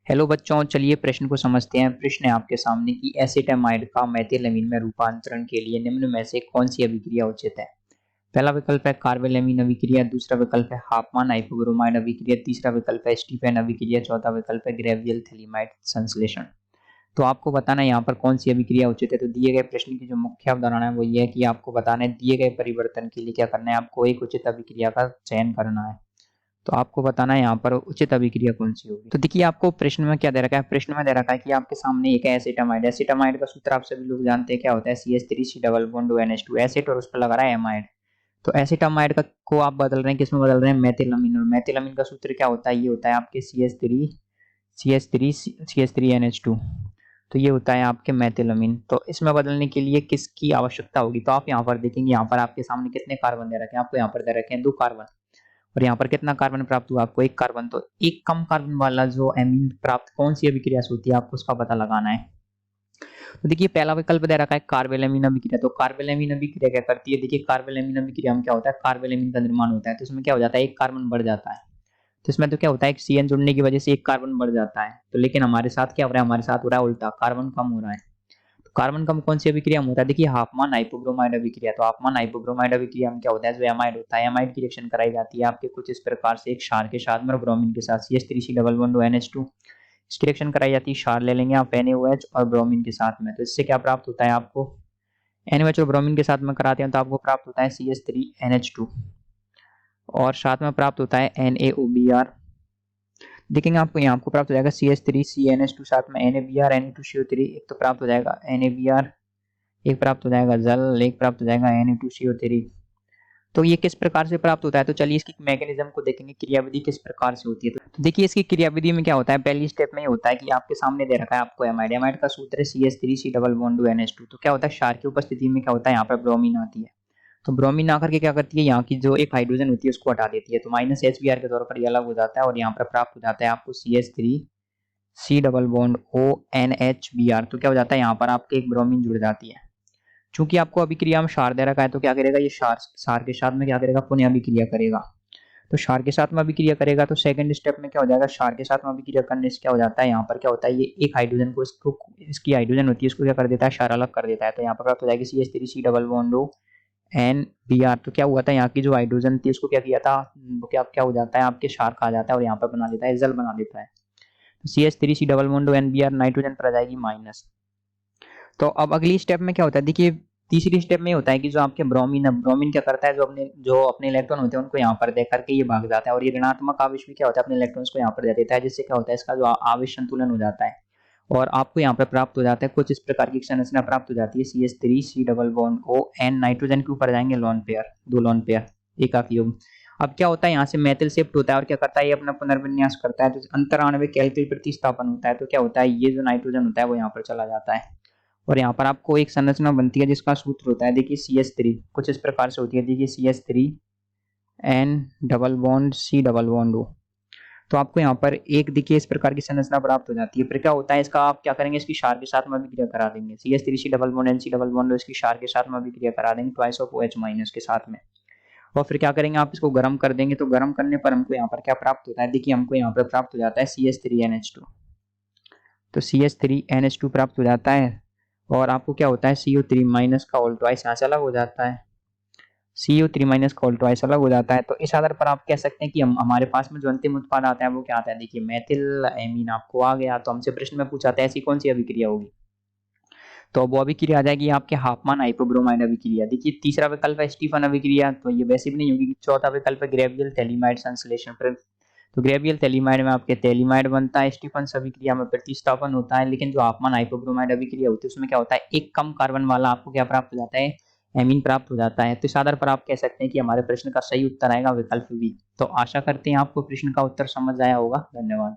Hello बच्चों, चलिए प्रश्न को समझते हैं। प्रश्न है आपके सामने कि एसिटामाइड का मेथिलामीन में रूपांतरण के लिए निम्न में से कौन सी अभिक्रिया उचित है। पहला विकल्प है कार्बेलेमीन अभिक्रिया, दूसरा विकल्प है हाफमान हाइपोब्रोमाइड अभिक्रिया, तीसरा विकल्प है स्टीफेन अभिक्रिया, चौथा विकल्प है ग्रेवियल थैलिमाइड संश्लेषण। तो आपको बताना है यहाँ पर कौन सी अभिक्रिया उचित है। तो दिए गए प्रश्न की जो मुख्य अवधारणा है वो ये है कि आपको बताना है दिए गए परिवर्तन के लिए क्या करना है, आपको एक उचित अभिक्रिया का चयन करना है। तो आपको बताना है यहाँ पर उचित अभिक्रिया कौन सी होगी। तो देखिए आपको प्रश्न में क्या दे रखा है, प्रश्न में दे रखा है कि आपके सामने एक एसिटामाइड, एसिटामाइड का सूत्र आप सभी लोग जानते हैं क्या होता है, CH3C double bond ONH2 acid और उस पर लगा रहा है एमाइड। तो एसिटामाइड का को आप बदल रहे हैं, किसमें बदल रहे हैं, मेथिलामीन। और मेथिलामीन का सूत्र क्या होता है, ये होता है आपके CH3NH2। तो ये होता है आपके मेथिलामीन। तो इसमें बदलने के लिए किसकी आवश्यकता होगी, तो आप यहाँ पर देखेंगे, यहाँ पर आपके सामने कितने कार्बन दे रखे हैं, आपको यहाँ पर दे रखे हैं 2 कार्बन। और यहाँ पर कितना कार्बन प्राप्त हुआ, आपको 1 कार्बन। तो एक कम कार्बन वाला जो एमीन प्राप्त कौन सी अभिक्रिया से होती है, आपको उसका पता लगाना है। तो देखिए पहला विकल्प दे रखा है कार्बेलेमीन अभिक्रिया। तो कार्बेलेमीन अभिक्रिया क्या करती है, देखिए कार्बेलेमीन अभिक्रिया में क्या होता है, कार्बेलेमीन का निर्माण होता है। तो इसमें क्या हो जाता है, 1 कार्बन बढ़ जाता है। तो इसमें तो क्या होता है, एक CN जुड़ने की वजह से 1 कार्बन बढ़ जाता है। तो लेकिन हमारे साथ क्या हो रहा है, हमारे साथ हो रहा है उल्टा, कार्बन कम हो रहा है। तो कार्बन कम कौन सी अभिक्रिया में होता है, देखिए हाफमान हाइपोब्रोमाइड अभिक्रिया। तो हाफमान हाइपोब्रोमाइड अभिक्रिया में क्या होता है, जो एमाइड होता है, एमाइड की रिएक्शन कराई जाती है आपके कुछ इस प्रकार से, एक क्षार के साथ में और ब्रोमीन के साथ, CH3C डबल बॉन्ड ONH2। इसकी रिएक्शन कराई जाती है, क्षार ले लेंगे आप NaOH और ब्रोमीन के साथ में। तो इससे क्या प्राप्त होता है आपको, NaOH और ब्रोमीन के साथ में कराते हैं तो आपको प्राप्त होता है CH3NH2 और साथ में प्राप्त होता है NaOBr। देखेंगे आपको यहाँ आपको प्राप्त हो जाएगा CH3CNH2 साथ में NaBr Na2CO3, एक तो प्राप्त हो जाएगा NaBr, एक प्राप्त हो जाएगा जल, एक प्राप्त हो जाएगा Na2CO3। तो ये किस प्रकार से प्राप्त होता है, तो चलिए इसकी मैकेनिज्म को देखेंगे, क्रियाविधि किस प्रकार से होती है। तो देखिए इसकी क्रियाविधि में क्या होता है, पहली स्टेप में ये होता है कि आपके सामने दे रखा है आपको एमाइड, एमाइड का सूत्र है CH3C डबल बॉन्ड ONH2। तो क्या होता है, क्षार की उपस्थिति में क्या होता है, यहाँ पर ब्रोमीन आती है। तो ब्रोमीन आकर के क्या करती है, यहाँ की जो एक हाइड्रोजन होती है उसको हटा देती है। तो -HBr के तौर पर ये अलग हो जाता है और यहाँ पर प्राप्त हो जाता है आपको CH3C डबल बॉन्ड ONHBr। तो क्या हो जाता है, यहाँ पर आपके एक ब्रोमीन जुड़ जाती है। चूंकि आपको अभिक्रिया में क्षार दे रखा है तो क्या करेगा, ये क्षार के साथ में क्या करेगा, पुनः अभिक्रिया करेगा। तो क्षार के साथ में अभिक्रिया करेगा तो सेकंड स्टेप में क्या हो जाएगा, क्षार के साथ में अभिक्रिया करने से क्या हो जाता है, यहाँ पर क्या होता है, ये एक हाइड्रोजन को इसकी हाइड्रोजन होती है इसको क्या कर देता है, क्षार अलग कर देता है। तो यहाँ पर प्राप्त हो जाएगी CH3C डबल बॉन्ड NBr। तो क्या हुआ था, यहाँ की जो हाइड्रोजन थी उसको क्या किया था, वो क्या हो जाता है, आपके क्षार कहा जाता है और यहाँ पर बना देता है, जल बना देता है। तो CH3C double bond NBr nitrogen पर आ जाएगी माइनस। तो अब अगली स्टेप में क्या होता है, देखिए तीसरी स्टेप में होता है कि जो आपके ब्रोमीन है, ब्रोमीन क्या करता है, जो अपने इलेक्ट्रॉन होते हैं उनको यहाँ पर दे करके ये भाग जाता है और ये ऋणात्मक आवेश भी क्या होता है, अपने इलेक्ट्रॉन्स को यहाँ पर दे देता है, जिससे क्या होता है, इसका जो आवेश संतुलन हो जाता है और आपको यहाँ पर प्राप्त हो जाता है कुछ इस प्रकार की संरचना प्राप्त हो जाती है, CH3C double bond ON nitrogen के ऊपर जाएंगे लोन पेयर, 2 लोन पेयर, एकाकी युग्म। अब क्या होता है, यहाँ से मेथिल शिफ्ट होता है और क्या करता है, ये अपना पुनर्विन्यास करता है। तो अंतराणविक एल्किल प्रतिस्थापन होता है। तो क्या होता है, ये जो नाइट्रोजन होता है वो यहाँ पर चला जाता है और यहाँ पर आपको एक संरचना बनती है जिसका सूत्र होता है, देखिए CH3 कुछ इस प्रकार से होती है, देखिए CH3N double bond C double bond O। तो आपको यहाँ पर एक देखिए इस प्रकार की संरचना प्राप्त हो जाती है। फिर क्या होता है, इसका आप क्या करेंगे, इसकी क्षार के साथ में अभिक्रिया करा देंगे, CH3C double bond NC double bond इसकी क्षार के साथ में अभिक्रिया करा देंगे ट्वाइस ऑफ OH माइनस के साथ में। और फिर क्या करेंगे, आप इसको गर्म कर देंगे। तो गर्म करने पर हमको यहाँ पर क्या प्राप्त होता है, देखिए हमको यहाँ पर प्राप्त हो जाता है CH3NH2। तो CH3NH2 प्राप्त हो जाता है और आपको क्या होता है, CO3 माइनस का होल ट्वाइस यहाँ से अलग हो जाता है, CO3 माइनस का होल ट्वाइस अलग हो जाता है। तो इस आधार पर आप कह सकते हैं कि हमारे पास में जो अंतिम उत्पाद आता है वो क्या आता है, देखिए मेथिल एमीन आपको आ गया। तो हमसे प्रश्न में पूछा था ऐसी कौन सी अभिक्रिया होगी, तो वो अभिक्रिया आ जाएगी आपके हाफमान हाइपोब्रोमाइड अभिक्रिया। देखिए तीसरा विकल्प है स्टीफन अभिक्रिया, तो ये वैसे भी नहीं होगी। चौथा विकल्प है ग्रेवियल थैलिमाइड संश्लेषण। तो ग्रेवियल थैलिमाइड में आपके थैलिमाइड बनता है, स्टीफन अभिक्रिया में प्रतिस्थापन होता है। लेकिन जो हाफमान हाइपोब्रोमाइड अभिक्रिया होती है उसमें क्या होता है, एक कम कार्बन वाला आपको क्या प्राप्त हो जाता है, एमीन प्राप्त हो जाता है। तो इस आधार पर आप कह सकते हैं कि हमारे प्रश्न का सही उत्तर आएगा विकल्प बी। तो आशा करते हैं आपको प्रश्न का उत्तर समझ आया होगा। धन्यवाद।